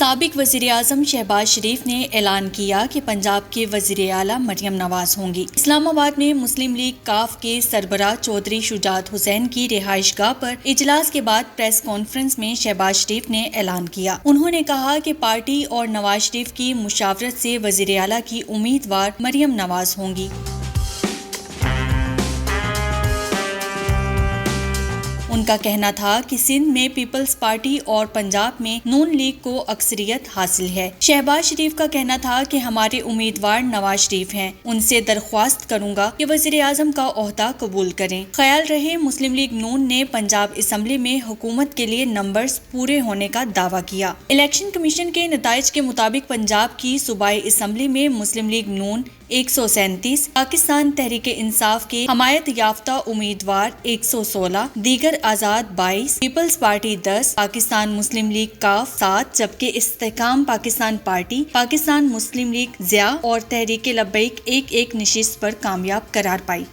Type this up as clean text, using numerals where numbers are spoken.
سابق وزیراعظم شہباز شریف نے اعلان کیا کہ پنجاب کے وزیر اعلیٰ مریم نواز ہوں گی۔ اسلام آباد میں مسلم لیگ کاف کے سربراہ چودھری شجاعت حسین کی رہائش گاہ پر اجلاس کے بعد پریس کانفرنس میں شہباز شریف نے اعلان کیا۔ انہوں نے کہا کہ پارٹی اور نواز شریف کی مشاورت سے وزیر اعلیٰ کی امیدوار مریم نواز ہوں گی۔ ان کا کہنا تھا کہ سندھ میں پیپلز پارٹی اور پنجاب میں نون لیگ کو اکثریت حاصل ہے۔ شہباز شریف کا کہنا تھا کہ ہمارے امیدوار نواز شریف ہیں، ان سے درخواست کروں گا کہ وزیر اعظم کا عہدہ قبول کریں۔ خیال رہے مسلم لیگ نون نے پنجاب اسمبلی میں حکومت کے لیے نمبرز پورے ہونے کا دعویٰ کیا۔ الیکشن کمیشن کے نتائج کے مطابق پنجاب کی صوبائی اسمبلی میں مسلم لیگ نون 137، پاکستان تحریک انصاف کے حمایت یافتہ امیدوار 116، دیگر آزاد 22، پیپلز پارٹی 10، پاکستان مسلم لیگ کاف 7، جبکہ استحکام پاکستان پارٹی، پاکستان مسلم لیگ ضیاء اور تحریک لبیک ایک نشست پر کامیاب قرار پائی۔